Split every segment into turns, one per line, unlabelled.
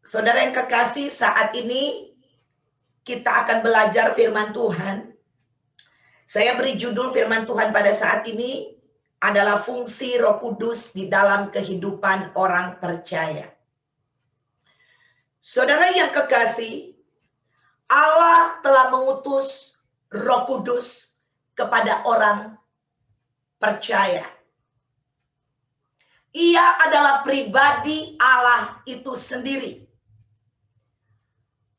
Saudara yang kekasih, saat ini kita akan belajar firman Tuhan. Saya beri judul firman Tuhan pada saat ini adalah fungsi Roh Kudus di dalam kehidupan orang percaya. Saudara yang kekasih, Allah telah mengutus Roh Kudus kepada orang percaya. Ia adalah pribadi Allah itu sendiri.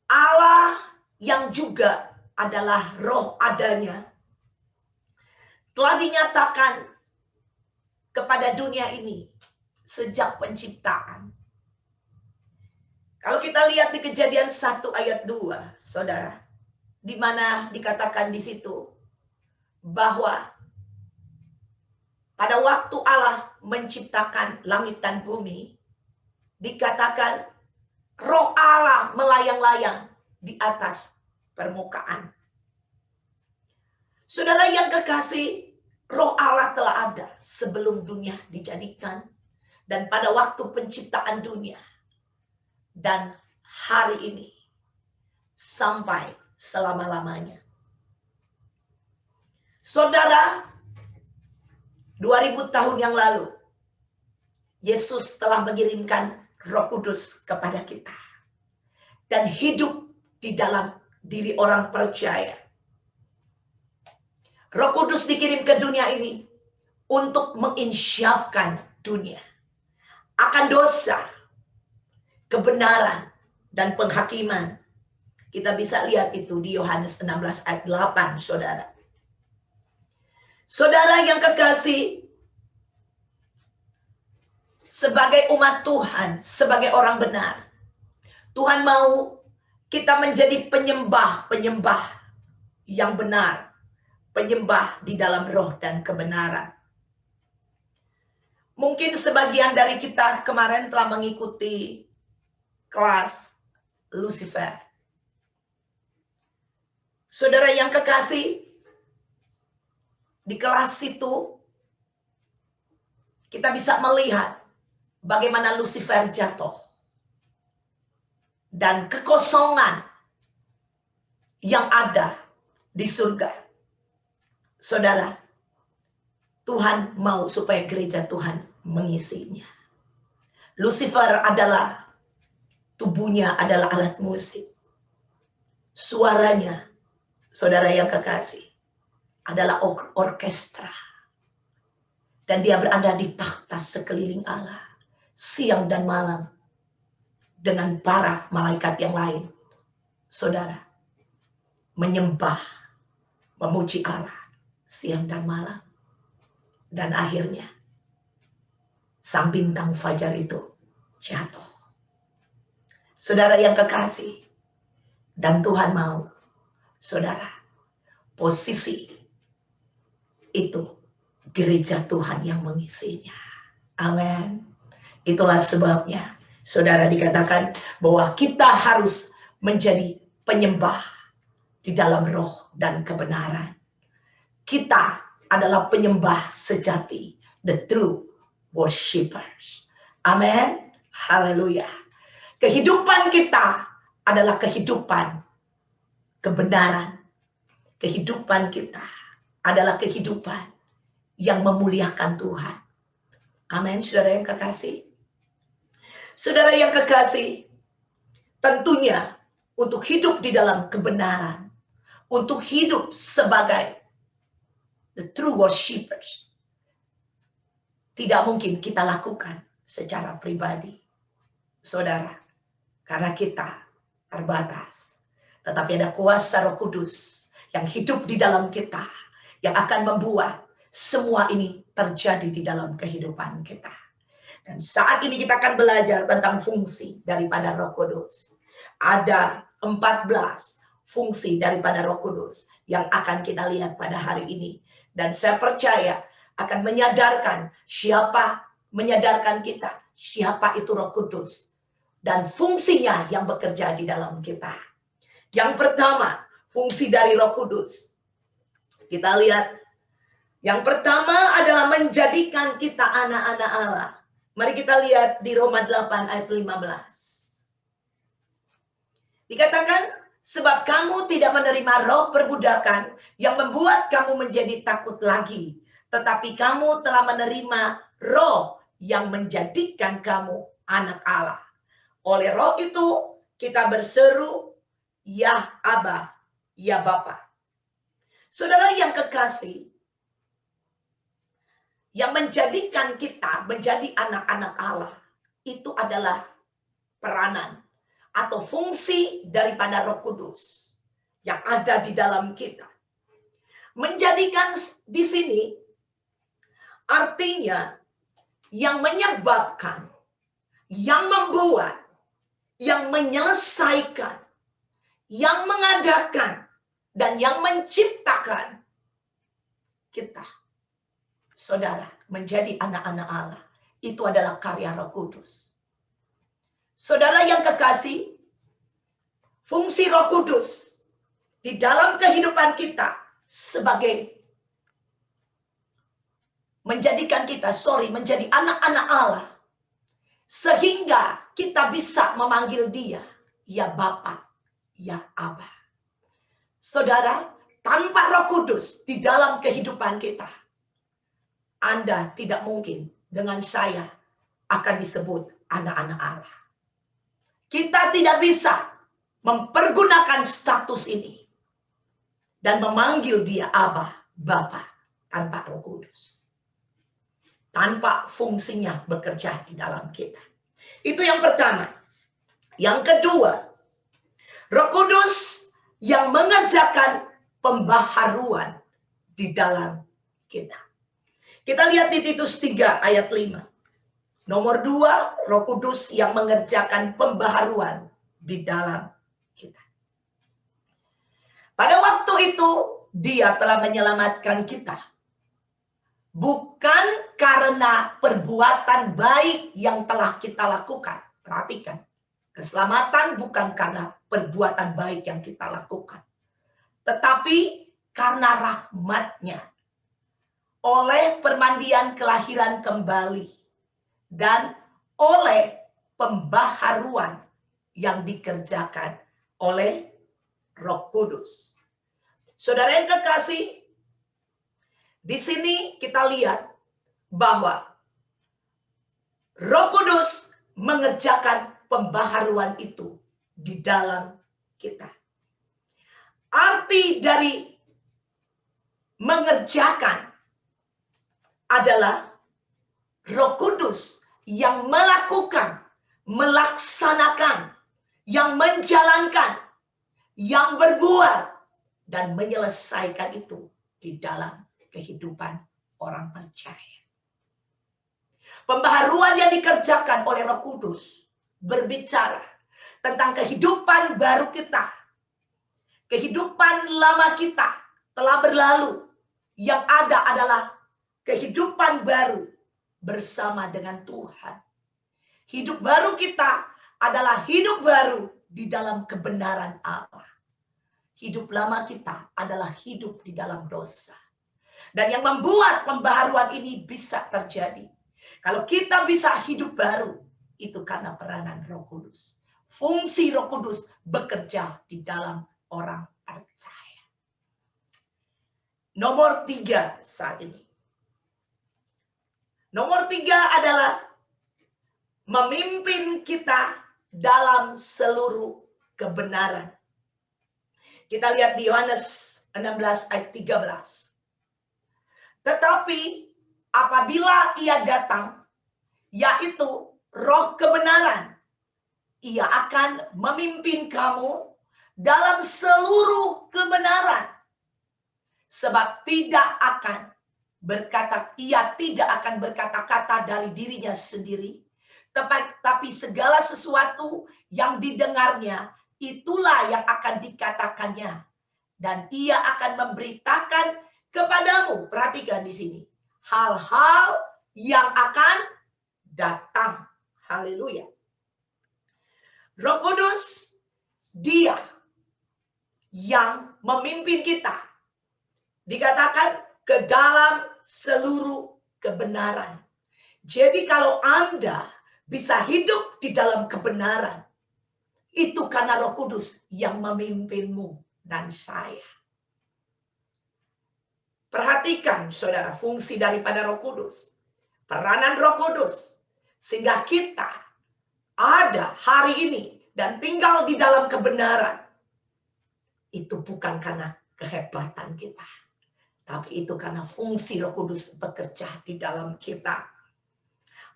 Allah yang juga adalah roh adanya telah dinyatakan kepada dunia ini sejak penciptaan. Kalau kita lihat di Kejadian 1 ayat 2, saudara, di mana dikatakan di situ bahwa pada waktu Allah menciptakan langit dan bumi, dikatakan roh Allah melayang-layang di atas permukaan. Saudara yang kekasih, roh Allah telah ada sebelum dunia dijadikan dan pada waktu penciptaan dunia dan hari ini sampai selama-lamanya. Saudara, 2000 tahun yang lalu Yesus telah mengirimkan Roh Kudus kepada kita dan hidup di dalam diri orang percaya. Roh Kudus dikirim ke dunia ini untuk menginsyafkan dunia akan dosa, kebenaran, dan penghakiman. Kita bisa lihat itu di Yohanes 16 ayat 8, saudara. Saudara yang kekasih, sebagai umat Tuhan, sebagai orang benar, Tuhan mau kita menjadi penyembah-penyembah yang benar, penyembah di dalam roh dan kebenaran. Mungkin sebagian dari kita kemarin telah mengikuti kelas Lucifer. Saudara yang kekasih, di kelas itu kita bisa melihat bagaimana Lucifer jatuh dan kekosongan yang ada di surga. Saudara, Tuhan mau supaya gereja Tuhan mengisinya. Lucifer adalah tubuhnya adalah alat musik. Suaranya, saudara yang kekasih, adalah orkestra. Dan dia berada di takhta sekeliling Allah, siang dan malam, dengan para malaikat yang lain. Saudara, menyembah, memuji Allah, siang dan malam. Dan akhirnya, sang bintang fajar itu jatuh. Saudara yang kekasih, dan Tuhan mau, saudara, posisi itu gereja Tuhan yang mengisinya. Amin. Itulah sebabnya, saudara, dikatakan bahwa kita harus menjadi penyembah di dalam roh dan kebenaran. Kita adalah penyembah sejati, the true worshipers. Amin. Haleluya. Kehidupan kita adalah kehidupan kebenaran. Kehidupan kita adalah kehidupan yang memuliakan Tuhan. Amin, saudara yang kekasih. Saudara yang kekasih, tentunya untuk hidup di dalam kebenaran, untuk hidup sebagai the true worshipers, tidak mungkin kita lakukan secara pribadi, saudara, karena kita terbatas. Tetapi ada kuasa Roh Kudus yang hidup di dalam kita, yang akan membuat semua ini terjadi di dalam kehidupan kita. Dan saat ini kita akan belajar tentang fungsi daripada Roh Kudus. Ada 14 fungsi daripada Roh Kudus yang akan kita lihat pada hari ini. Dan saya percaya akan menyadarkan kita siapa itu Roh Kudus dan fungsinya yang bekerja di dalam kita. Yang pertama, fungsi dari Roh Kudus. Kita lihat, yang pertama adalah menjadikan kita anak-anak Allah. Mari kita lihat di Roma 8 ayat 15. Dikatakan, sebab kamu tidak menerima roh perbudakan yang membuat kamu menjadi takut lagi. Tetapi kamu telah menerima roh yang menjadikan kamu anak Allah. Oleh roh itu kita berseru, ya Aba, ya Bapa. Saudara yang kekasih, yang menjadikan kita menjadi anak-anak Allah, itu adalah peranan atau fungsi daripada Roh Kudus yang ada di dalam kita. Menjadikan di sini artinya yang menyebabkan, yang membuat, yang menyelesaikan, yang mengadakan, dan yang menciptakan kita, saudara, menjadi anak-anak Allah. Itu adalah karya Roh Kudus. Saudara yang kekasih, fungsi Roh Kudus di dalam kehidupan kita sebagai menjadikan kita, menjadi anak-anak Allah. Sehingga kita bisa memanggil dia, ya Bapa, ya Aba. Saudara, tanpa Roh Kudus di dalam kehidupan kita, Anda tidak mungkin dengan saya akan disebut anak-anak Allah. Kita tidak bisa mempergunakan status ini dan memanggil dia Aba, Bapa, tanpa Roh Kudus. Tanpa fungsinya bekerja di dalam kita. Itu yang pertama. Yang kedua, Roh Kudus yang mengerjakan pembaharuan di dalam kita. Kita lihat di Titus 3 ayat 5. Nomor 2, Roh Kudus yang mengerjakan pembaharuan di dalam kita. Pada waktu itu, dia telah menyelamatkan kita. Bukan karena perbuatan baik yang telah kita lakukan. Perhatikan, keselamatan bukan karena perbuatan baik yang kita lakukan. Tetapi karena rahmat-Nya. Oleh permandian kelahiran kembali. Dan oleh pembaharuan yang dikerjakan oleh Roh Kudus. Saudara yang kekasih, di sini kita lihat bahwa Roh Kudus mengerjakan pembaharuan itu di dalam kita. Arti dari mengerjakan adalah Roh Kudus yang melakukan, melaksanakan, yang menjalankan, yang berbuat, dan menyelesaikan itu di dalam kehidupan orang percaya. Pembaharuan yang dikerjakan oleh Roh Kudus berbicara tentang kehidupan baru kita. Kehidupan lama kita telah berlalu. Yang ada adalah kehidupan baru bersama dengan Tuhan. Hidup baru kita adalah hidup baru di dalam kebenaran Allah. Hidup lama kita adalah hidup di dalam dosa. Dan yang membuat pembaharuan ini bisa terjadi, kalau kita bisa hidup baru, itu karena peranan Roh Kudus. Fungsi Roh Kudus bekerja di dalam orang percaya. Nomor 3 saat ini. Nomor 3 adalah memimpin kita dalam seluruh kebenaran. Kita lihat di Yohanes 16 ayat 13. Tetapi apabila ia datang, yaitu Roh kebenaran, ia akan memimpin kamu dalam seluruh kebenaran. Sebab ia tidak akan berkata-kata dari dirinya sendiri, tapi segala sesuatu yang didengarnya, itulah yang akan dikatakannya. Dan ia akan memberitakan kepadamu, perhatikan di sini, hal-hal yang akan datang. Haleluya. Roh Kudus, dia yang memimpin kita. Dikatakan ke dalam seluruh kebenaran. Jadi kalau Anda bisa hidup di dalam kebenaran, Itu karena Roh Kudus yang memimpinmu dan saya. Perhatikan saudara fungsi daripada Roh Kudus. Peranan Roh Kudus. Sehingga kita ada hari ini dan tinggal di dalam kebenaran. Itu bukan karena kehebatan kita. Tapi itu karena fungsi Roh Kudus bekerja di dalam kita.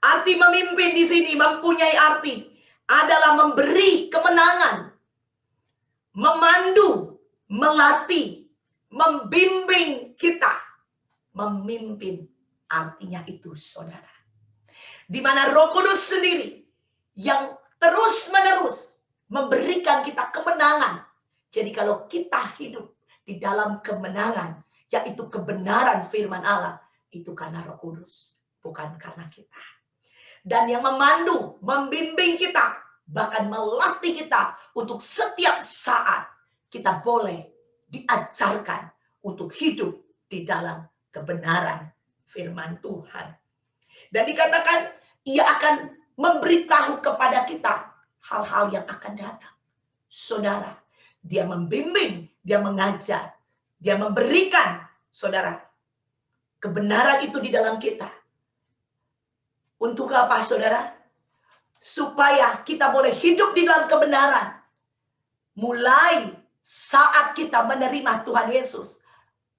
Arti memimpin di sini mempunyai arti adalah memberi kemenangan, memandu, melatih, membimbing kita. Memimpin artinya itu saudara. Di mana Roh Kudus sendiri yang terus-menerus memberikan kita kemenangan. Jadi kalau kita hidup di dalam kemenangan, yaitu kebenaran firman Allah, itu karena Roh Kudus, bukan karena kita. Dan yang memandu, membimbing kita, bahkan melatih kita untuk setiap saat kita boleh diajarkan untuk hidup di dalam kebenaran firman Tuhan. Dan dikatakan ia akan memberitahu kepada kita hal-hal yang akan datang. Saudara, dia membimbing, dia mengajar, dia memberikan, saudara, kebenaran itu di dalam kita. Untuk apa, saudara? Supaya kita boleh hidup di dalam kebenaran. Mulai saat kita menerima Tuhan Yesus.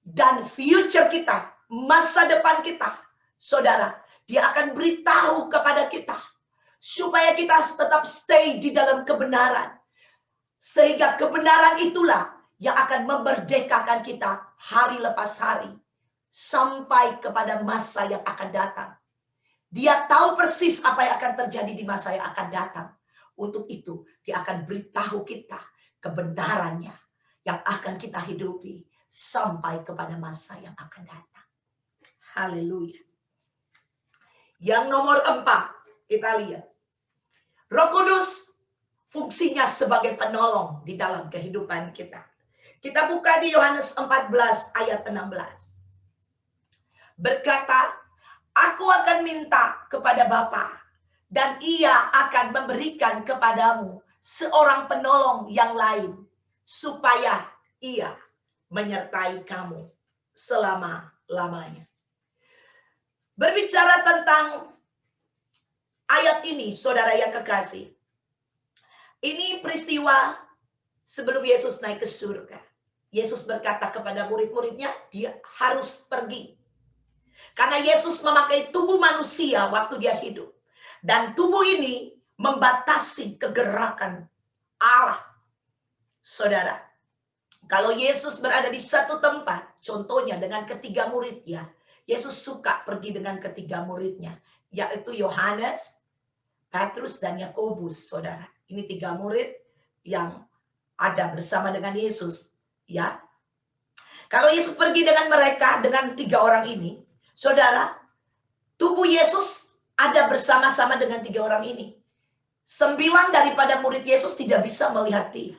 Dan future kita, masa depan kita. Saudara, dia akan beritahu kepada kita. Supaya kita tetap stay di dalam kebenaran. Sehingga kebenaran itulah yang akan memerdekakan kita hari lepas hari. Sampai kepada masa yang akan datang. Dia tahu persis apa yang akan terjadi di masa yang akan datang. Untuk itu, dia akan beritahu kita kebenarannya yang akan kita hidupi sampai kepada masa yang akan datang. Haleluya. Yang nomor 4, kita lihat. Roh Kudus fungsinya sebagai penolong di dalam kehidupan kita. Kita buka di Yohanes 14 ayat 16. Berkata, aku akan minta kepada Bapa dan ia akan memberikan kepadamu seorang penolong yang lain supaya ia menyertai kamu selama-lamanya. Berbicara tentang ayat ini, saudara yang kekasih. Ini peristiwa sebelum Yesus naik ke surga. Yesus berkata kepada murid-muridnya, dia harus pergi. Karena Yesus memakai tubuh manusia waktu dia hidup. Dan tubuh ini membatasi kegerakan Allah. Saudara, kalau Yesus berada di satu tempat, contohnya dengan ketiga muridnya, Yesus suka pergi dengan ketiga muridnya, yaitu Yohanes, Petrus, dan Yakobus, saudara. Ini 3 murid yang ada bersama dengan Yesus. Ya, kalau Yesus pergi dengan mereka, dengan 3 orang ini, saudara, tubuh Yesus ada bersama-sama dengan 3 orang ini. 9 daripada murid Yesus tidak bisa melihat dia.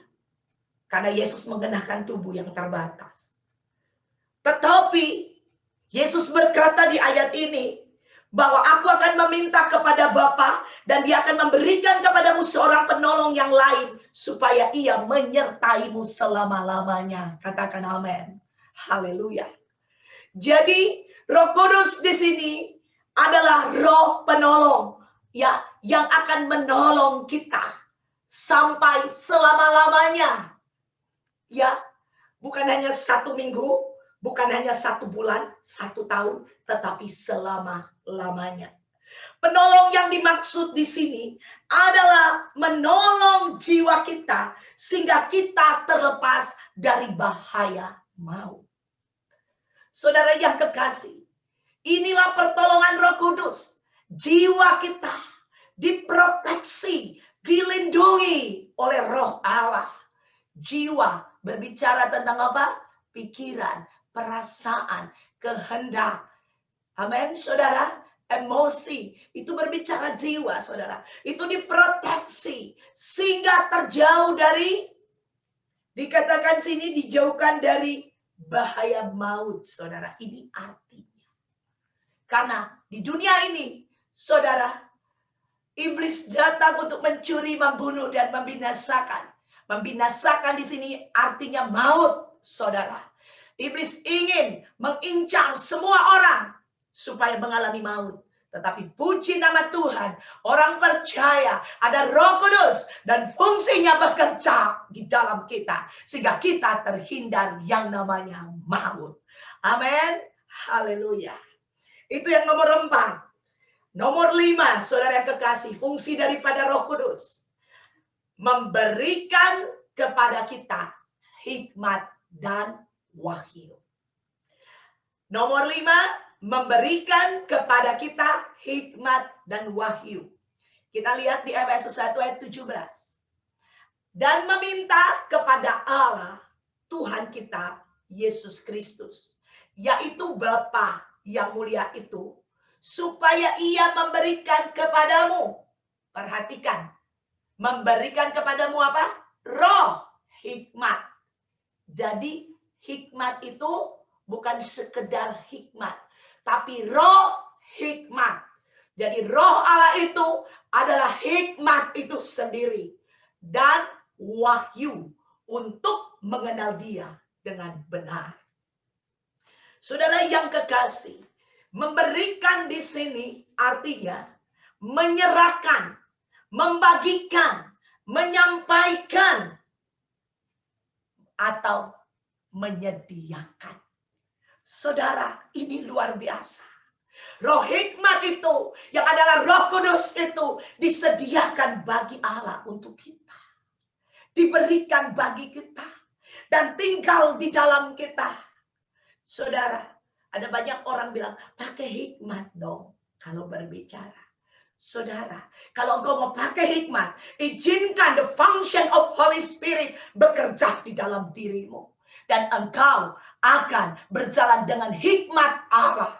Karena Yesus mengenakan tubuh yang terbatas. Tetapi Yesus berkata di ayat ini, bahwa aku akan meminta kepada Bapa dan dia akan memberikan kepadamu seorang penolong yang lain. Supaya ia menyertaimu selama-lamanya. Katakan amin. Haleluya. Jadi Roh Kudus di sini adalah roh penolong ya, yang akan menolong kita sampai selama-lamanya. Ya, bukan hanya 1 minggu, bukan hanya 1 bulan, 1 tahun, tetapi selama-lamanya. Penolong yang dimaksud di sini adalah menolong jiwa kita sehingga kita terlepas dari bahaya maut. Saudara yang kekasih, inilah pertolongan Roh Kudus. Jiwa kita diproteksi, dilindungi oleh Roh Allah. Jiwa berbicara tentang apa? Pikiran, perasaan, kehendak. Amin, saudara. Emosi, itu berbicara jiwa, saudara. Itu diproteksi sehingga terjauh dari, dikatakan sini dijauhkan dari bahaya maut, saudara. Ini artinya. Karena di dunia ini, saudara, Iblis datang untuk mencuri, membunuh, dan membinasakan. Membinasakan di sini artinya maut, saudara. Iblis ingin mengincar semua orang supaya mengalami maut. Tetapi puji nama Tuhan, orang percaya ada Roh Kudus dan fungsinya bekerja di dalam kita. Sehingga kita terhindar yang namanya maut. Amin. Haleluya. Itu yang nomor 4. Nomor 5, saudara yang kekasih, fungsi daripada Roh Kudus. Memberikan kepada kita hikmat dan wahyu. Nomor 5, memberikan kepada kita hikmat dan wahyu. Kita lihat di Efesus 1 ayat 17. Dan meminta kepada Allah, Tuhan kita, Yesus Kristus, yaitu Bapa yang mulia itu, supaya ia memberikan kepadamu. Perhatikan. Memberikan kepadamu apa? Roh hikmat. Jadi hikmat itu bukan sekedar hikmat. Tapi roh hikmat. Jadi roh Allah itu adalah hikmat itu sendiri. Dan wahyu untuk mengenal dia dengan benar. Saudara yang kekasih. Memberikan di sini artinya menyerahkan, membagikan, menyampaikan, atau menyediakan. Saudara, ini luar biasa. Roh hikmat itu, yang adalah Roh Kudus itu, disediakan bagi Allah untuk kita. Diberikan bagi kita. Dan tinggal di dalam kita. Saudara, ada banyak orang bilang, pakai hikmat dong kalau berbicara. Saudara, kalau engkau mau pakai hikmat, izinkan the function of Holy Spirit bekerja di dalam dirimu. Dan engkau akan berjalan dengan hikmat Allah.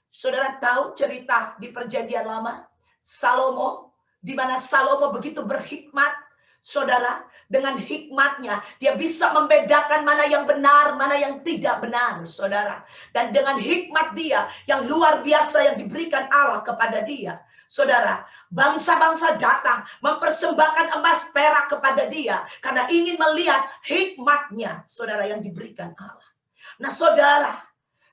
Saudara tahu cerita di Perjanjian Lama? Salomo, di mana Salomo begitu berhikmat. Saudara, dengan hikmatnya dia bisa membedakan mana yang benar, mana yang tidak benar, saudara. Dan dengan hikmat dia yang luar biasa yang diberikan Allah kepada dia, saudara, bangsa-bangsa datang mempersembahkan emas perak kepada dia karena ingin melihat hikmatnya, saudara, yang diberikan Allah. Nah, saudara,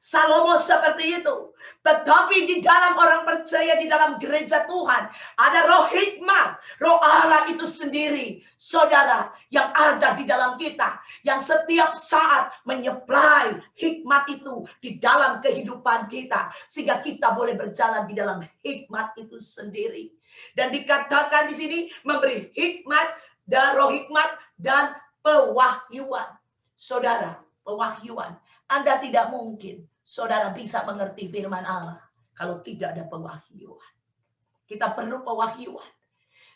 Salomo seperti itu. Tetapi di dalam orang percaya, di dalam gereja Tuhan, ada roh hikmat. Roh Allah itu sendiri, saudara, yang ada di dalam kita. Yang setiap saat menyuplai hikmat itu di dalam kehidupan kita. Sehingga kita boleh berjalan di dalam hikmat itu sendiri. Dan dikatakan di sini, memberi hikmat dan roh hikmat dan pewahyuan. Saudara, pewahyuan. Anda tidak mungkin saudara bisa mengerti firman Allah kalau tidak ada pewahyuan. Kita perlu pewahyuan.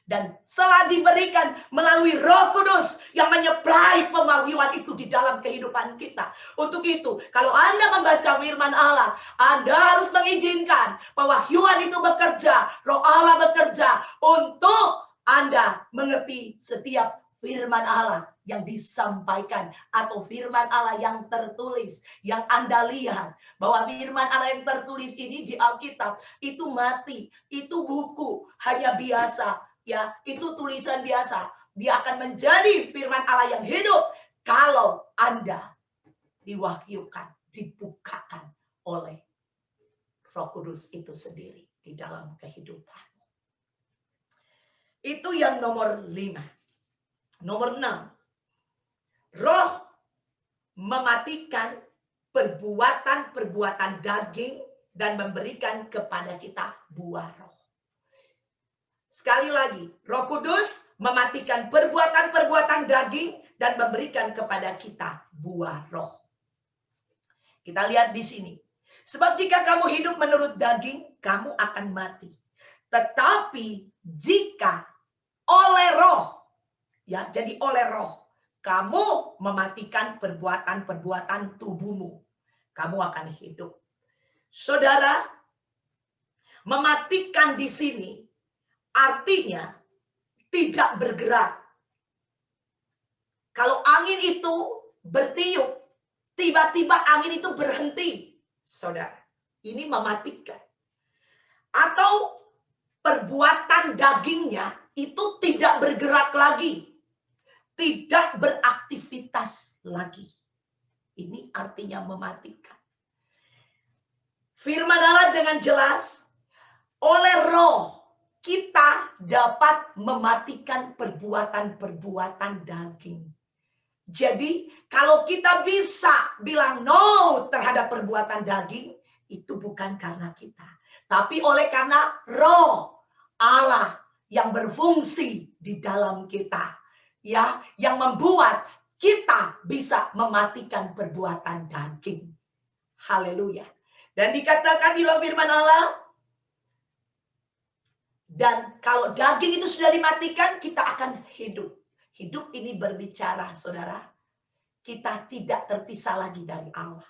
Dan setelah diberikan melalui Roh Kudus yang menyuplai pewahyuan itu di dalam kehidupan kita. Untuk itu, kalau Anda membaca firman Allah, Anda harus mengizinkan pewahyuan itu bekerja, Roh Allah bekerja untuk Anda mengerti setiap firman Allah yang disampaikan atau firman Allah yang tertulis, yang Anda lihat bahwa firman Allah yang tertulis ini di Alkitab itu mati, itu buku hanya biasa, ya, itu tulisan biasa. Dia akan menjadi firman Allah yang hidup kalau Anda diwahyukan, dibukakan oleh Roh Kudus itu sendiri di dalam kehidupan. Itu yang nomor 5. Nomor 6. Roh mematikan perbuatan-perbuatan daging dan memberikan kepada kita buah roh. Sekali lagi, Roh Kudus mematikan perbuatan-perbuatan daging dan memberikan kepada kita buah roh. Kita lihat di sini. Sebab jika kamu hidup menurut daging, kamu akan mati. Tetapi jika oleh roh, ya, jadi oleh roh, kamu mematikan perbuatan-perbuatan tubuhmu, kamu akan hidup. Saudara, mematikan di sini artinya tidak bergerak. Kalau angin itu bertiup, tiba-tiba angin itu berhenti. Saudara, ini mematikan. Atau perbuatan menyebabkan dagingnya itu tidak bergerak lagi, tidak beraktivitas lagi. Ini artinya mematikan. Firman Allah dengan jelas, oleh roh kita dapat mematikan perbuatan-perbuatan daging. Jadi kalau kita bisa bilang no terhadap perbuatan daging, itu bukan karena kita, tapi oleh karena roh Allah yang berfungsi di dalam kita, ya, yang membuat kita bisa mematikan perbuatan daging. Haleluya. Dan dikatakan di dalam firman Allah, dan kalau daging itu sudah dimatikan, kita akan hidup. Hidup ini berbicara, saudara, kita tidak terpisah lagi dari Allah.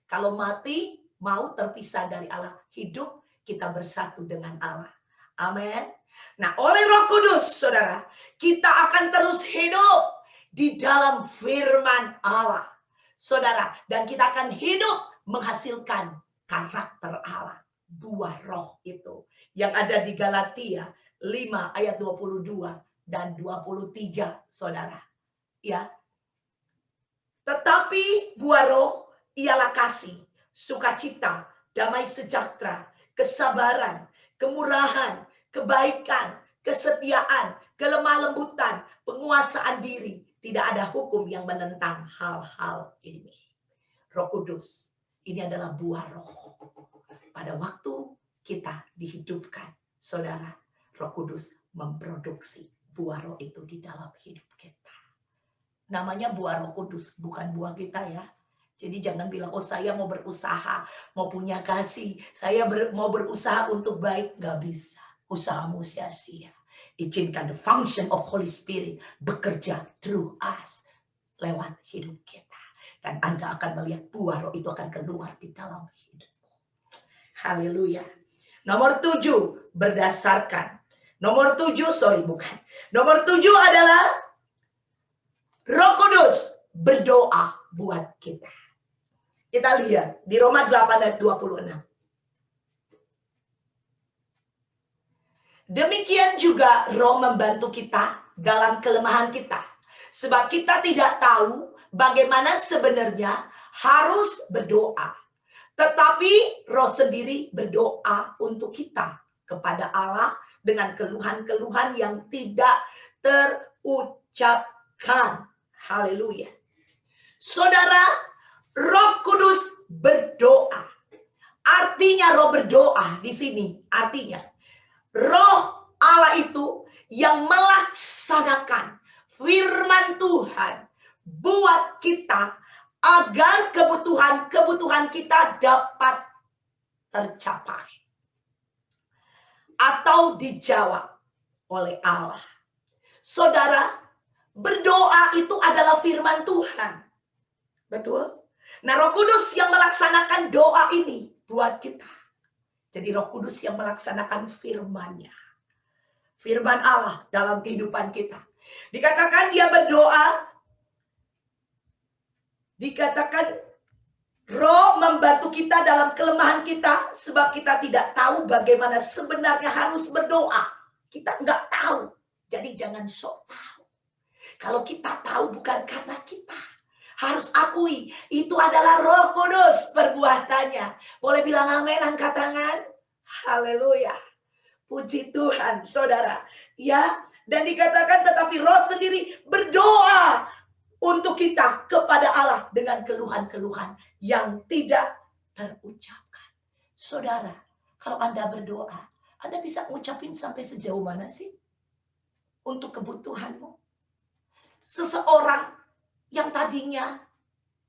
Kalau mati, mau terpisah dari Allah. Hidup, kita bersatu dengan Allah. Amin. Nah, oleh Roh Kudus, saudara, kita akan terus hidup di dalam firman Allah, saudara. Dan kita akan hidup menghasilkan karakter Allah, buah roh itu yang ada di Galatia 5 ayat 22 dan 23, saudara. Ya. Tetapi buah roh ialah kasih, sukacita, damai sejahtera, kesabaran, kemurahan, kebaikan, kesetiaan, kelemah lembutan, penguasaan diri. Tidak ada hukum yang menentang hal-hal ini. Roh Kudus, ini adalah buah roh. Pada waktu kita dihidupkan, saudara, Roh Kudus memproduksi buah roh itu di dalam hidup kita. Namanya buah Roh Kudus, bukan buah kita ya. Jadi jangan bilang, oh saya mau berusaha, mau punya kasih, saya mau berusaha untuk baik. Gak bisa, usahamu sia-sia. Izinkan the function of Holy Spirit bekerja through us, lewat hidup kita. Dan Anda akan melihat buah roh itu akan keluar di dalam hidupmu. Haleluya. Nomor 7, berdasarkan. Nomor 7 adalah Roh Kudus berdoa buat kita. Kita lihat di Roma 8 ayat 26. Demikian juga roh membantu kita dalam kelemahan kita. Sebab kita tidak tahu bagaimana sebenarnya harus berdoa. Tetapi roh sendiri berdoa untuk kita kepada Allah dengan keluhan-keluhan yang tidak terucapkan. Haleluya. Saudara, Roh Kudus berdoa. Artinya roh berdoa di sini. Artinya roh Allah itu yang melaksanakan firman Tuhan buat kita agar kebutuhan kita dapat tercapai atau dijawab oleh Allah. Saudara, berdoa itu adalah firman Tuhan. Betul? Nah, Roh Kudus yang melaksanakan doa ini buat kita. Jadi Roh Kudus yang melaksanakan firman-Nya. Firman Allah dalam kehidupan kita. Dikatakan dia berdoa. Dikatakan roh membantu kita dalam kelemahan kita. Sebab kita tidak tahu bagaimana sebenarnya harus berdoa. Kita nggak tahu. Jadi jangan sok tahu. Kalau kita tahu bukan karena kita. Harus akui. Itu adalah Roh Kudus perbuatannya. Boleh bilang amin, angkat tangan. Haleluya. Puji Tuhan, saudara. Ya, dan dikatakan tetapi roh sendiri berdoa untuk kita kepada Allah dengan keluhan-keluhan yang tidak terucapkan. Saudara, kalau Anda berdoa, Anda bisa ngucapin sampai sejauh mana sih? Untuk kebutuhanmu. Seseorang yang tadinya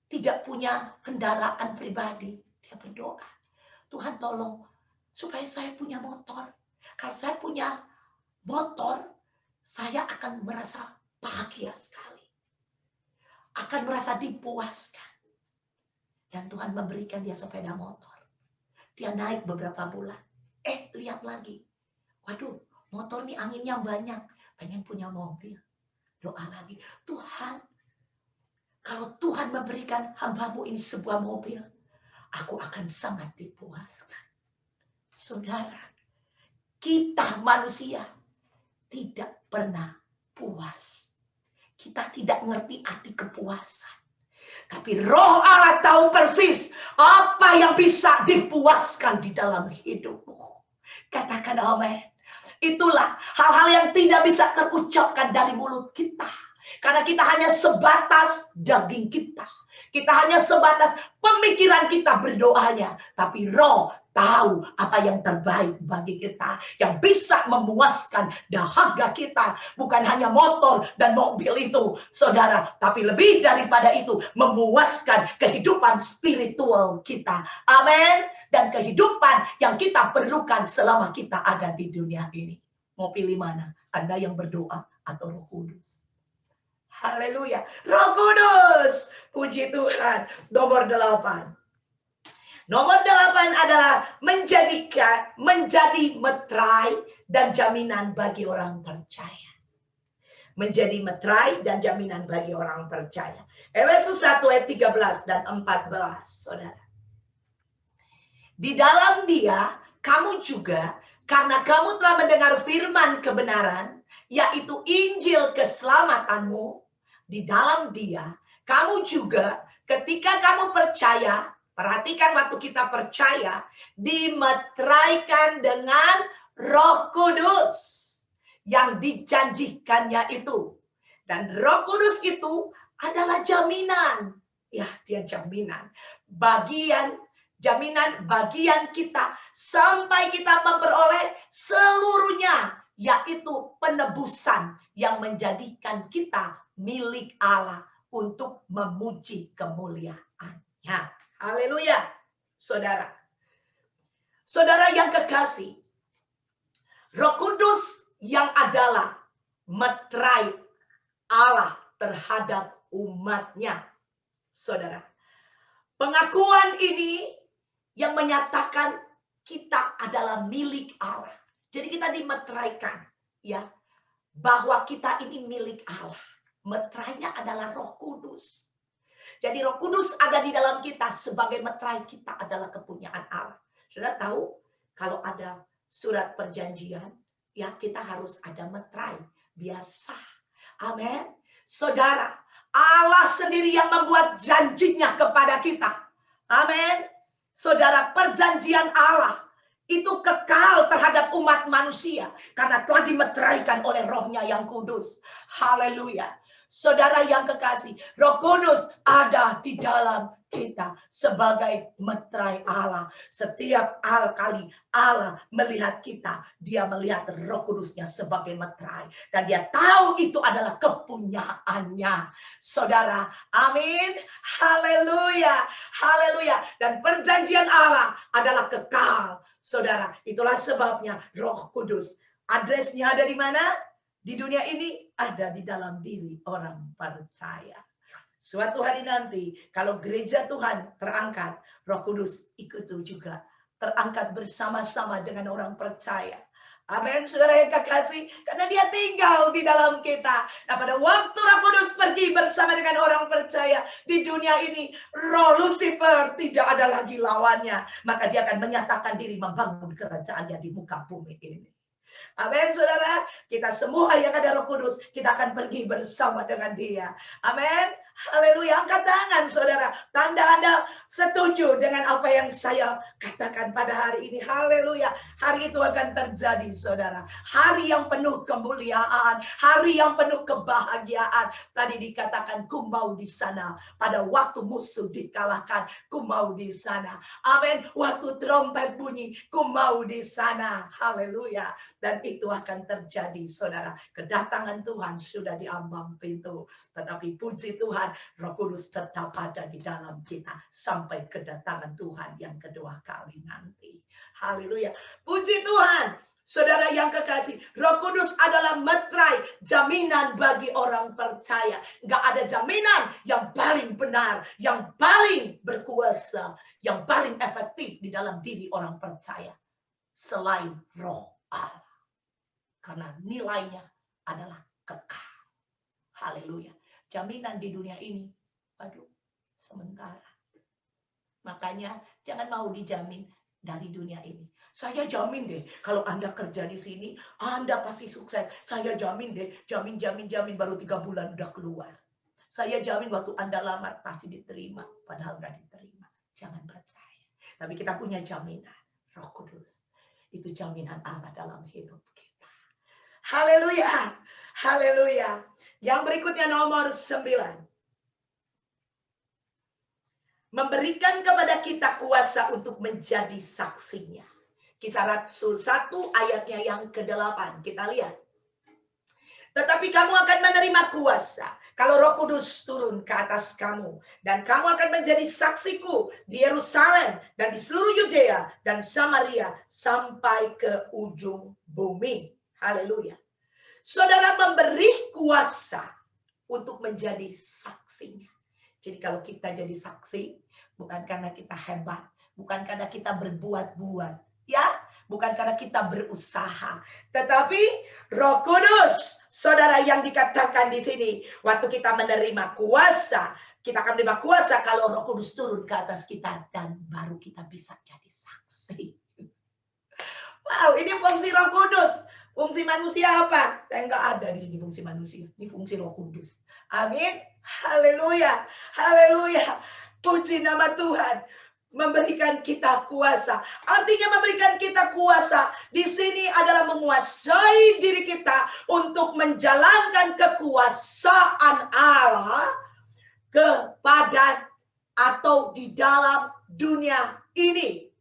tidak punya kendaraan pribadi, dia berdoa. Tuhan tolong supaya saya punya motor. Kalau saya punya motor, saya akan merasa bahagia sekali. Akan merasa dipuaskan. Dan Tuhan memberikan dia sepeda motor. Dia naik beberapa bulan. Lihat lagi. Waduh, motor nih anginnya banyak. Pengen punya mobil. Doa lagi. Tuhan, kalau Tuhan memberikan hamba-Mu ini sebuah mobil, aku akan sangat dipuaskan. Saudara, kita manusia tidak pernah puas. Kita tidak ngerti arti kepuasan. Tapi Roh Allah tahu persis apa yang bisa dipuaskan di dalam hidupmu. Katakan amin. Itulah hal-hal yang tidak bisa terucapkan dari mulut kita. Karena kita hanya sebatas daging kita. Kita hanya sebatas pemikiran kita berdoanya. Tapi Roh tahu apa yang terbaik bagi kita. Yang bisa memuaskan dahaga kita. Bukan hanya motor dan mobil itu, saudara. Tapi lebih daripada itu, memuaskan kehidupan spiritual kita. Amin. Dan kehidupan yang kita perlukan selama kita ada di dunia ini. Mau pilih mana? Anda yang berdoa atau Roh Kudus? Haleluya. Roh Kudus. Puji Tuhan. Nomor 8. Nomor 8 adalah menjadi meterai dan jaminan bagi orang percaya. Menjadi meterai dan jaminan bagi orang percaya. Efesus 1 ayat 13 dan 14, saudara. Di dalam Dia, kamu juga, karena kamu telah mendengar firman kebenaran, yaitu Injil keselamatanmu, di dalam Dia, kamu juga ketika kamu percaya, perhatikan waktu kita percaya, dimeteraikan dengan Roh Kudus yang dijanjikannya itu. Dan Roh Kudus itu adalah jaminan. Ya, dia jaminan. Jaminan bagian kita sampai kita memperoleh seluruhnya, yaitu penebusan yang menjadikan kita milik Allah untuk memuji kemuliaannya. Haleluya, saudara. Saudara yang kekasih, Roh Kudus yang adalah meterai Allah terhadap umatnya, saudara. Pengakuan ini yang menyatakan kita adalah milik Allah. Jadi kita dimeteraikan, ya, bahwa kita ini milik Allah. Meterainya adalah Roh Kudus. Jadi Roh Kudus ada di dalam kita sebagai meterai kita adalah kepunyaan Allah. Sudah tahu kalau ada surat perjanjian, ya kita harus ada meterai biar sah. Amin. Saudara, Allah sendiri yang membuat janjinya kepada kita. Amin. Saudara, perjanjian Allah itu kekal terhadap umat manusia karena telah dimeteraikan oleh Roh-Nya yang kudus. Haleluya. Saudara yang kekasih, Roh Kudus ada di dalam kita sebagai meterai Allah. Setiap kali Allah melihat kita, dia melihat Roh Kudusnya sebagai meterai. Dan dia tahu itu adalah kepunyaannya. Saudara, amin. Haleluya. Haleluya. Dan perjanjian Allah adalah kekal. Saudara, itulah sebabnya Roh Kudus. Adresnya ada di mana? Di dunia ini ada di dalam diri orang percaya. Suatu hari nanti, kalau gereja Tuhan terangkat, Roh Kudus ikut juga terangkat bersama-sama dengan orang percaya. Amin, saudara yang kekasih, karena dia tinggal di dalam kita. Nah, pada waktu Roh Kudus pergi bersama dengan orang percaya di dunia ini, Roh Lucifer tidak ada lagi lawannya. Maka dia akan menyatakan diri membangun kerajaannya di muka bumi ini. Amin, saudara. Kita semua yang ada Roh Kudus, kita akan pergi bersama dengan dia. Amin. Haleluya. Angkat tangan, saudara. Tanda Anda setuju dengan apa yang saya katakan pada hari ini. Haleluya. Hari itu akan terjadi, saudara. Hari yang penuh kemuliaan. Hari yang penuh kebahagiaan. Tadi dikatakan, ku mau di sana. Pada waktu musuh dikalahkan, ku mau di sana. Amin. Waktu trompet bunyi, ku mau di sana. Haleluya. Dan itu akan terjadi, saudara. Kedatangan Tuhan sudah di ambang pintu. Tetapi puji Tuhan, Roh Kudus tetap ada di dalam kita. Sampai kedatangan Tuhan yang kedua kali nanti. Haleluya. Puji Tuhan. Saudara yang kekasih, Roh Kudus adalah meterai jaminan bagi orang percaya. Enggak ada jaminan yang paling benar, yang paling berkuasa, yang paling efektif di dalam diri orang percaya. Selain Roh Allah. Karena nilainya adalah kekal. Haleluya. Jaminan di dunia ini, aduh, sementara. Makanya jangan mau dijamin dari dunia ini. Saya jamin deh, kalau Anda kerja di sini, Anda pasti sukses. Saya jamin deh, jamin, baru 3 bulan udah keluar. Saya jamin waktu Anda lamar pasti diterima, padahal nggak diterima. Jangan percaya. Tapi kita punya jaminan, Roh Kudus. Itu jaminan Allah dalam hidup kita. Haleluya, haleluya. Yang berikutnya nomor 9. Memberikan kepada kita kuasa untuk menjadi saksinya. Kisah Rasul 1 ayatnya yang ke-8. Kita lihat. Tetapi kamu akan menerima kuasa kalau Roh Kudus turun ke atas kamu. Dan kamu akan menjadi saksiku di Yerusalem dan di seluruh Yudea dan Samaria sampai ke ujung bumi. Haleluya. Saudara, memberi kuasa untuk menjadi saksinya. Jadi kalau kita jadi saksi, bukan karena kita hebat, bukan karena kita berbuat-buat, ya, bukan karena kita berusaha, tetapi Roh Kudus, saudara, yang dikatakan di sini, waktu kita menerima kuasa, kita akan menerima kuasa kalau Roh Kudus turun ke atas kita dan baru kita bisa jadi saksi. Wow, ini fungsi Roh Kudus. Fungsi manusia apa? Saya nggak ada di sini fungsi manusia. Ini fungsi Roh Kudus. Amin. Haleluya. Haleluya. Puji nama Tuhan. Memberikan kita kuasa. Artinya memberikan kita kuasa di sini adalah menguasai diri kita untuk menjalankan kekuasaan Allah kepada atau di dalam dunia ini.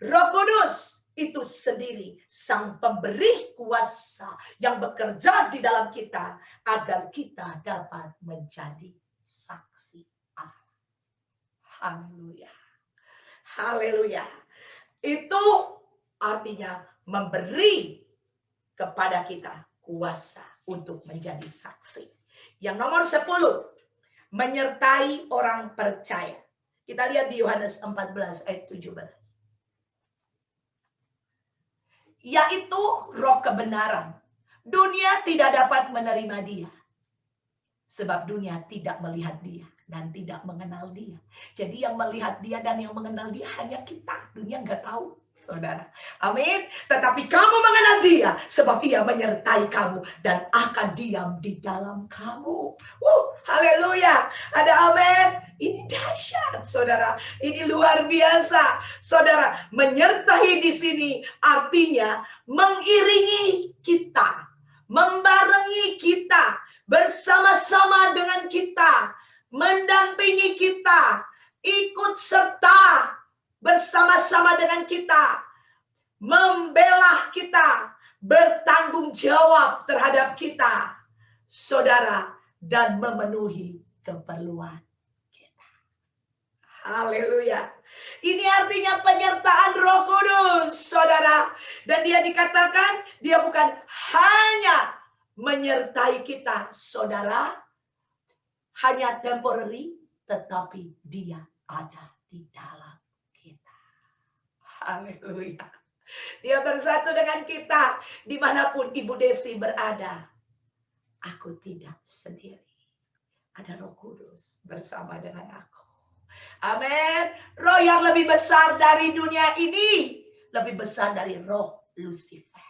Roh Kudus itu sendiri sang pemberi kuasa yang bekerja di dalam kita agar kita dapat menjadi saksi Allah. Haleluya. Haleluya. Itu artinya memberi kepada kita kuasa untuk menjadi saksi. Yang nomor 10, menyertai orang percaya. Kita lihat di Yohanes 14 ayat 17. Yaitu roh kebenaran. Dunia tidak dapat menerima dia. Sebab dunia tidak melihat dia dan tidak mengenal dia. Jadi yang melihat dia dan yang mengenal dia hanya kita. Dunia nggak tahu, saudara. Amin. Tetapi kamu mengenal dia sebab ia menyertai kamu dan akan diam di dalam kamu. Haleluya. Ada amin. Ini dahsyat, saudara. Ini luar biasa. Saudara, menyertai di sini artinya mengiringi kita, membarengi kita, bersama-sama dengan kita, mendampingi kita, ikut serta bersama-sama dengan kita, membela kita, bertanggung jawab terhadap kita, saudara, dan memenuhi keperluan. Haleluya. Ini artinya penyertaan Roh Kudus, saudara. Dan dia dikatakan, dia bukan hanya menyertai kita, saudara, hanya temporary, tetapi dia ada di dalam kita. Haleluya. Dia bersatu dengan kita, dimanapun Ibu Desi berada. Aku tidak sendiri. Ada Roh Kudus bersama dengan aku. Amin. Roh yang lebih besar dari dunia ini, lebih besar dari roh Lucifer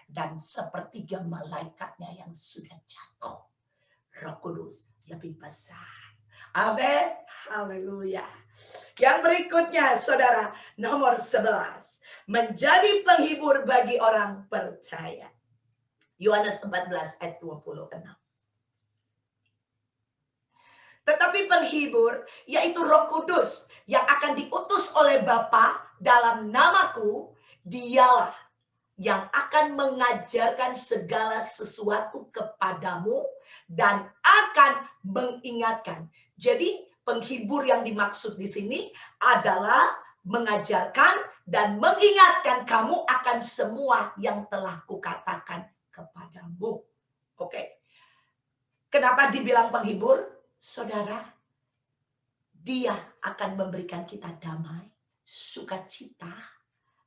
dan sepertiga malaikatnya yang sudah jatuh. Roh Kudus lebih besar. Amin. Haleluya. Yang berikutnya, saudara, nomor 11. Menjadi penghibur bagi orang percaya. Yohanes 14 ayat 26. Tetapi penghibur, yaitu Roh Kudus yang akan diutus oleh Bapa dalam namaku, dialah yang akan mengajarkan segala sesuatu kepadamu dan akan mengingatkan. Jadi penghibur yang dimaksud di sini adalah mengajarkan dan mengingatkan kamu akan semua yang telah kukatakan kepadamu. Oke. Kenapa dibilang penghibur? Saudara, dia akan memberikan kita damai, sukacita.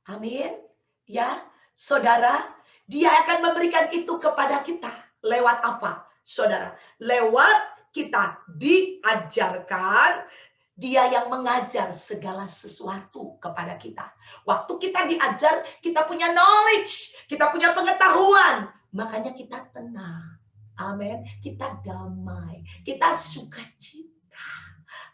Amin. Ya, saudara, dia akan memberikan itu kepada kita. Lewat apa? Saudara, lewat kita diajarkan, Dia yang mengajar segala sesuatu kepada kita. Waktu kita diajar, kita punya knowledge, kita punya pengetahuan. Makanya kita tenang. Amin. Kita damai, kita sukacita.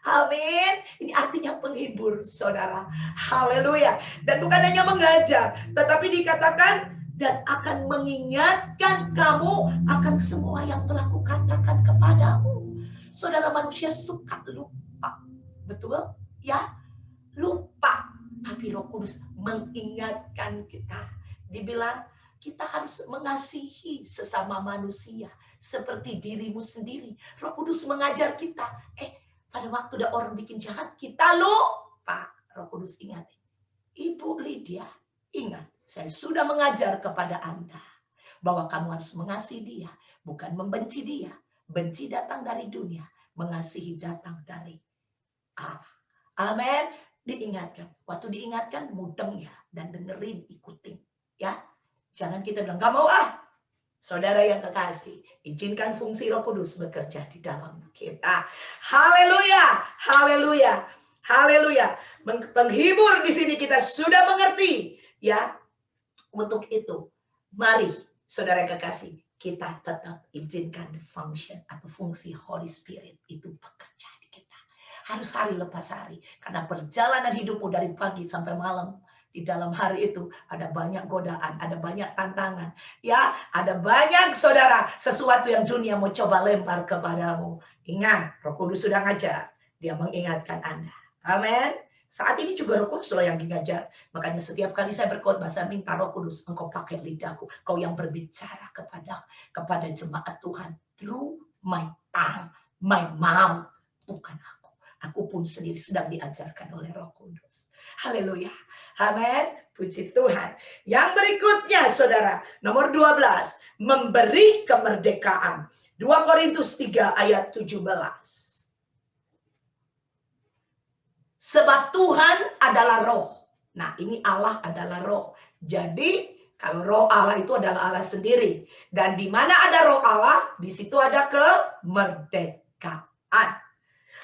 Amin. Ini artinya penghibur, saudara. Haleluya. Dan bukan hanya mengajar, tetapi dikatakan dan akan mengingatkan kamu akan semua yang telah kukatakan kepadamu. Saudara, manusia suka lupa. Betul? Ya, lupa. Tapi Roh Kudus mengingatkan kita. Dibilang kita harus mengasihi sesama manusia seperti dirimu sendiri. Roh Kudus mengajar kita. Pada waktu ada orang bikin jahat, kita lupa. Roh Kudus ingatin. Ibu Lydia, ingat, saya sudah mengajar kepada Anda bahwa kamu harus mengasihi dia, bukan membenci dia. Benci datang dari dunia, mengasihi datang dari Allah. Amin. Diingatkan. Waktu diingatkan, mudeng ya. Dan dengerin, ikutin. Ya. Jangan kita bilang, gak mau ah. Saudara yang kekasih, izinkan fungsi Roh Kudus bekerja di dalam kita. Haleluya. Haleluya. Haleluya. Penghibur di sini kita sudah mengerti. Ya. Untuk itu, mari saudara yang kekasih, kita tetap izinkan function atau fungsi Holy Spirit itu bekerja di kita. Harus hari lepas hari. Karena perjalanan hidupmu dari pagi sampai malam, di dalam hari itu ada banyak godaan, ada banyak tantangan. Ya, ada banyak saudara, sesuatu yang dunia mau coba lempar kepadamu. Ingat, Roh Kudus sudah ngajar. Dia mengingatkan Anda. Amin. Saat ini juga Roh Kudus loh yang ngajar. Makanya setiap kali saya berkhotbah, saya minta Roh Kudus, engkau pakai lidahku. Kau yang berbicara kepada jemaat Tuhan. Through my tongue, my mouth. Bukan aku. Aku pun sendiri sedang diajarkan oleh Roh Kudus. Haleluya. Amin. Puji Tuhan. Yang berikutnya saudara. Nomor 12. Memberi kemerdekaan. 2 Korintus 3 ayat 17. Sebab Tuhan adalah roh. Nah, ini Allah adalah roh. Jadi, kalau roh Allah itu adalah Allah sendiri. Dan di mana ada roh Allah, di situ ada kemerdekaan.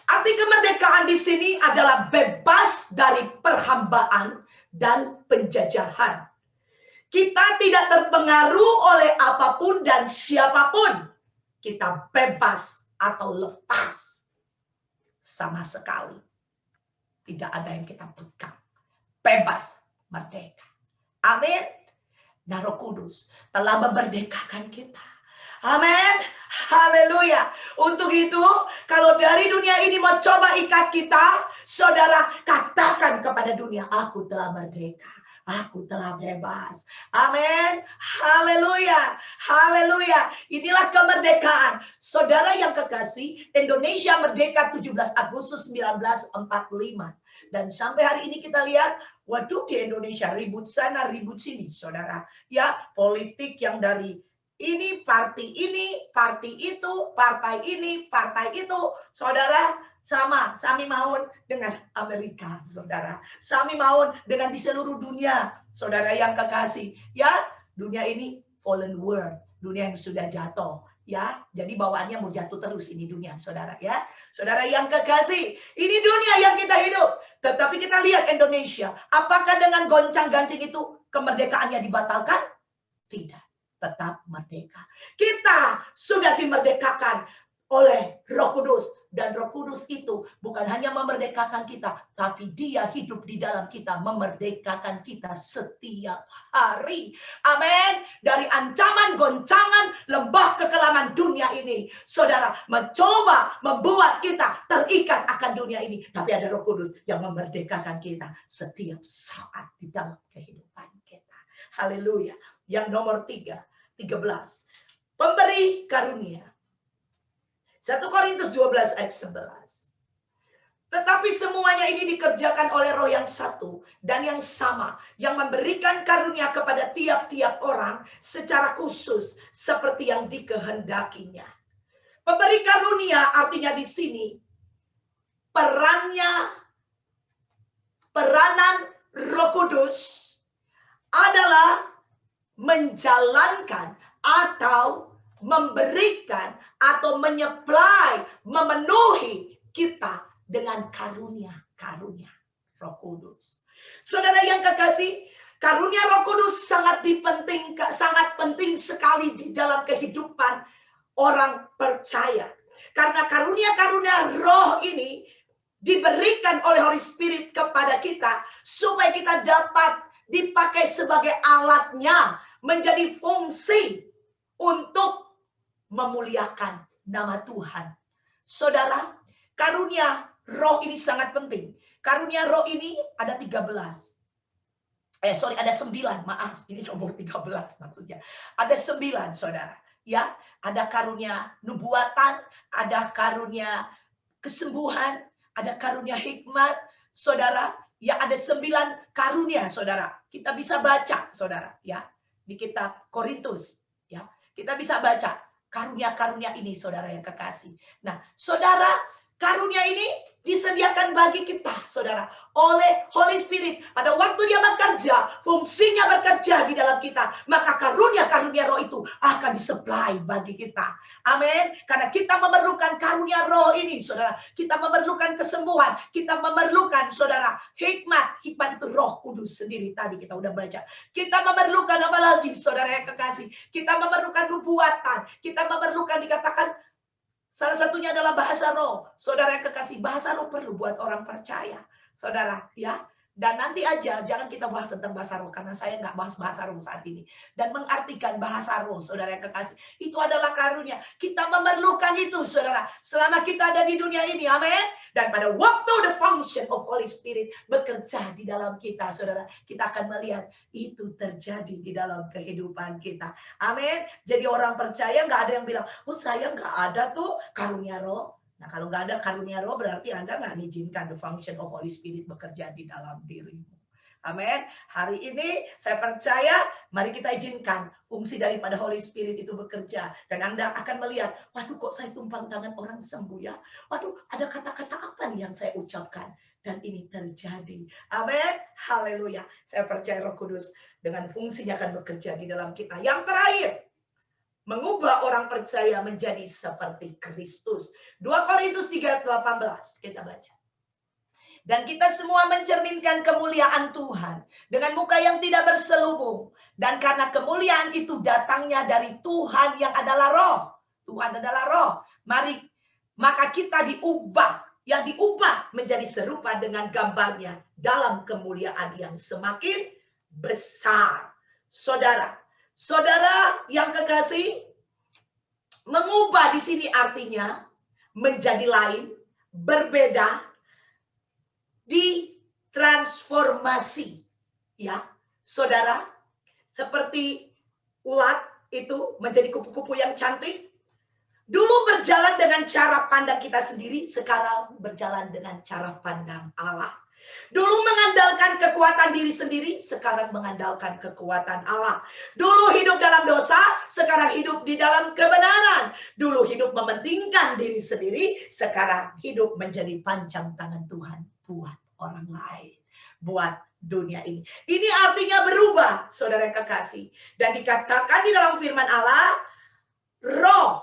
Arti kemerdekaan di sini adalah bebas dari perhambaan dan penjajahan. Kita tidak terpengaruh oleh apapun dan siapapun. Kita bebas atau lepas sama sekali. Tidak ada yang kita pegang. Bebas, merdeka. Amin. Nah, Roh Kudus telah memerdekakan kita. Amin. Haleluya. Untuk itu, kalau dari dunia ini mau coba ikat kita, saudara katakan kepada dunia, aku telah merdeka. Aku telah bebas. Amin. Haleluya. Haleluya. Inilah kemerdekaan. Saudara yang kekasih, Indonesia merdeka 17 Agustus 1945. Dan sampai hari ini kita lihat, waduh di Indonesia ribut sana, ribut sini, saudara. Ya, politik yang dari ini, partai itu, partai ini, partai itu. Saudara, sami maun dengan Amerika, saudara. Sami maun dengan di seluruh dunia, saudara yang kekasih. Ya, dunia ini fallen world, dunia yang sudah jatuh. Ya, jadi bawaannya mau jatuh terus ini dunia, saudara. Ya, saudara yang kekasih, ini dunia yang kita hidup. Tetapi kita lihat Indonesia, apakah dengan goncang-gancing itu kemerdekaannya dibatalkan? Tidak. Tetap merdeka. Kita sudah dimerdekakan oleh Roh Kudus. Dan Roh Kudus itu bukan hanya memerdekakan kita, tapi dia hidup di dalam kita, memerdekakan kita setiap hari. Amin. Dari ancaman, goncangan, lembah kekelaman dunia ini, saudara, mencoba membuat kita terikat akan dunia ini. Tapi ada Roh Kudus yang memerdekakan kita setiap saat di dalam kehidupan kita. Haleluya. Yang nomor 13. Pemberi karunia. 1 Korintus 12 ayat 11. Tetapi semuanya ini dikerjakan oleh Roh yang satu dan yang sama, yang memberikan karunia kepada tiap-tiap orang secara khusus seperti yang dikehendakinya. Pemberi karunia artinya di sini peranan Roh Kudus adalah menjalankan atau memberikan atau menyuplai, memenuhi kita dengan karunia Roh Kudus. Saudara yang kekasih, karunia Roh Kudus sangat penting sekali di dalam kehidupan orang percaya. Karena karunia-karunia roh ini diberikan oleh Holy Spirit kepada kita supaya kita dapat dipakai sebagai alatnya, menjadi fungsi untuk memuliakan nama Tuhan. Saudara, karunia roh ini sangat penting. Karunia roh ini ada 9, maaf, ini nomor 13 maksudnya. Ada 9, saudara. Ya, ada karunia nubuatan, ada karunia kesembuhan, ada karunia hikmat, saudara. Ya, ada 9 karunia, saudara. Kita bisa baca, saudara, ya, di kitab Korintus, ya. Kita bisa baca karunia-karunia ini, saudara yang kekasih. Nah, saudara, karunia ini disediakan bagi kita, saudara, oleh Holy Spirit. Pada waktu dia bekerja, fungsinya bekerja di dalam kita, maka karunia-karunia roh itu akan disuplai bagi kita. Amin. Karena kita memerlukan karunia roh ini, saudara. Kita memerlukan kesembuhan, kita memerlukan, saudara, hikmat. Hikmat itu Roh Kudus sendiri, tadi kita udah baca. Kita memerlukan apa lagi, saudara yang kekasih? Kita memerlukan nubuatan, kita memerlukan, dikatakan salah satunya adalah bahasa roh. Saudara yang kekasih, bahasa roh perlu buat orang percaya. Saudara, ya. Dan nanti aja, jangan kita bahas tentang bahasa roh, karena saya nggak bahas bahasa roh saat ini. Dan mengartikan bahasa roh, saudara yang kekasih, itu adalah karunia. Kita memerlukan itu, saudara, selama kita ada di dunia ini, amin. Dan pada waktu the function of Holy Spirit bekerja di dalam kita, saudara, kita akan melihat itu terjadi di dalam kehidupan kita. Amin. Jadi orang percaya nggak ada yang bilang, oh saya nggak ada tuh karunia roh. Nah, kalau nggak ada karunia roh, berarti Anda nggak mengizinkan the function of Holy Spirit bekerja di dalam dirimu. Amin. Hari ini saya percaya, mari kita izinkan fungsi daripada Holy Spirit itu bekerja. Dan Anda akan melihat, waduh kok saya tumpang tangan orang sembuh ya. Waduh, ada kata-kata apa nih yang saya ucapkan. Dan ini terjadi. Amin. Haleluya. Saya percaya Roh Kudus dengan fungsinya akan bekerja di dalam kita. Yang terakhir, mengubah orang percaya menjadi seperti Kristus. 2 Korintus 3:18 kita baca. Dan kita semua mencerminkan kemuliaan Tuhan dengan muka yang tidak berselubung. Dan karena kemuliaan itu datangnya dari Tuhan yang adalah roh. Tuhan adalah roh. Maka kita diubah. Yang diubah menjadi serupa dengan gambarnya dalam kemuliaan yang semakin besar. Saudara yang kekasih, mengubah di sini artinya menjadi lain, berbeda, ditransformasi. Ya, saudara, seperti ulat itu menjadi kupu-kupu yang cantik. Dulu berjalan dengan cara pandang kita sendiri, sekarang berjalan dengan cara pandang Allah. Dulu mengandalkan kekuatan diri sendiri, sekarang mengandalkan kekuatan Allah. Dulu hidup dalam dosa, sekarang hidup di dalam kebenaran. Dulu hidup mementingkan diri sendiri, sekarang hidup menjadi panjang tangan Tuhan buat orang lain, buat dunia ini. Ini artinya berubah, saudara yang kekasih. Dan dikatakan di dalam firman Allah, roh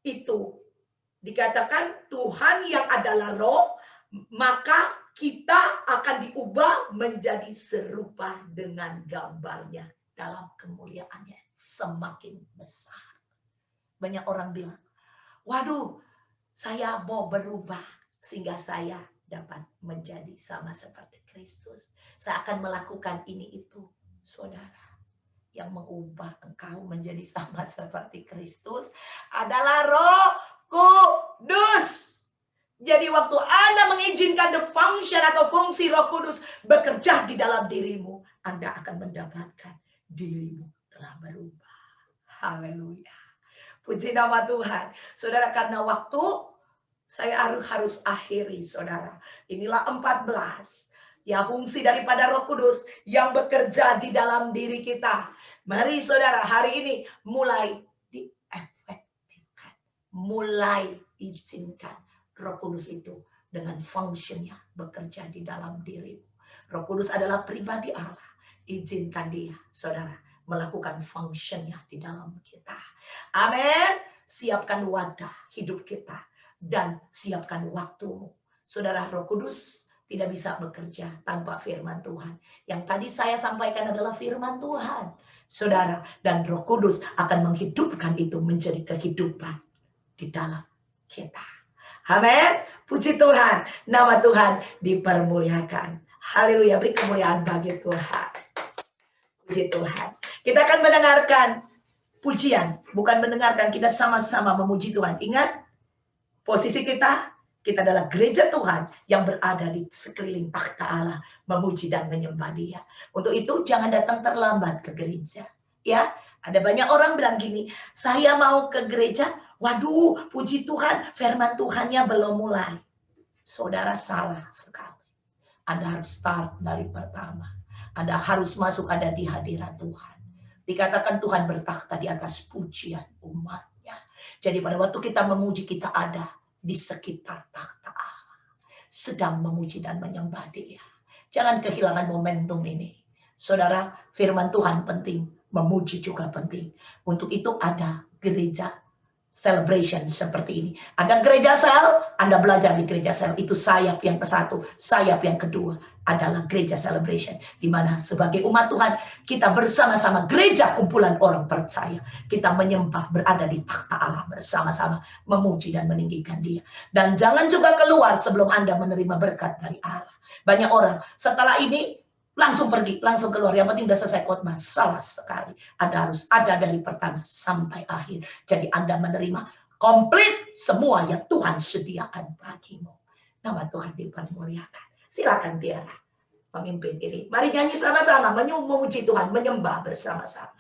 itu dikatakan Tuhan yang adalah roh, maka kita akan diubah menjadi serupa dengan gambarnya dalam kemuliaannya semakin besar. Banyak orang bilang, waduh, saya mau berubah sehingga saya dapat menjadi sama seperti Kristus. Saya akan melakukan ini itu, saudara. Yang mengubah engkau menjadi sama seperti Kristus adalah Roh Kudus. Jadi waktu Anda mengizinkan the function atau fungsi Roh Kudus bekerja di dalam dirimu, Anda akan mendapatkan dirimu telah berubah. Haleluya. Puji nama Tuhan. Saudara, karena waktu saya harus akhiri, saudara. Inilah 14. Ya, fungsi daripada Roh Kudus yang bekerja di dalam diri kita. Mari saudara, hari ini mulai diefektifkan. Mulai izinkan Roh Kudus itu dengan fungsinya bekerja di dalam dirimu. Roh Kudus adalah pribadi Allah. Izinkan dia, saudara, melakukan fungsinya di dalam kita. Amin. Siapkan wadah hidup kita dan siapkan waktumu. Saudara, Roh Kudus tidak bisa bekerja tanpa firman Tuhan. Yang tadi saya sampaikan adalah firman Tuhan. Saudara, dan Roh Kudus akan menghidupkan itu menjadi kehidupan di dalam kita. Amin. Puji Tuhan. Nama Tuhan dipermuliakan. Haleluya. Beri kemuliaan bagi Tuhan. Puji Tuhan. Kita akan mendengarkan pujian. Bukan mendengarkan, kita sama-sama memuji Tuhan. Ingat, posisi kita adalah gereja Tuhan yang berada di sekeliling takhta Allah, memuji dan menyembah Dia. Untuk itu jangan datang terlambat ke gereja. Ya, ada banyak orang bilang gini, saya mau ke gereja, waduh, puji Tuhan, firman Tuhannya belum mulai. Saudara, salah sekali. Anda harus start dari pertama. Anda harus masuk ada di hadirat Tuhan. Dikatakan Tuhan bertakhta di atas pujian umatnya. Jadi pada waktu kita memuji, kita ada di sekitar takhta Allah, sedang memuji dan menyembah Dia. Jangan kehilangan momentum ini. Saudara, firman Tuhan penting, memuji juga penting. Untuk itu ada gereja celebration seperti ini. Ada gereja sel, Anda belajar di gereja sel. Itu sayap yang ke-1, sayap yang kedua adalah gereja celebration. Di mana sebagai umat Tuhan, kita bersama-sama gereja kumpulan orang percaya. Kita menyembah, berada di takhta Allah bersama-sama, memuji dan meninggikan Dia. Dan jangan juga keluar sebelum Anda menerima berkat dari Allah. Banyak orang setelah ini langsung pergi, langsung keluar. Yang penting udah selesai khotbah. Salah sekali. Anda harus ada dari pertama sampai akhir. Jadi Anda menerima komplit semua yang Tuhan sediakan bagimu. Nama Tuhan dipermuliakan. Silakan Tiara memimpin ini. Mari nyanyi sama-sama, memuji Tuhan, menyembah bersama-sama.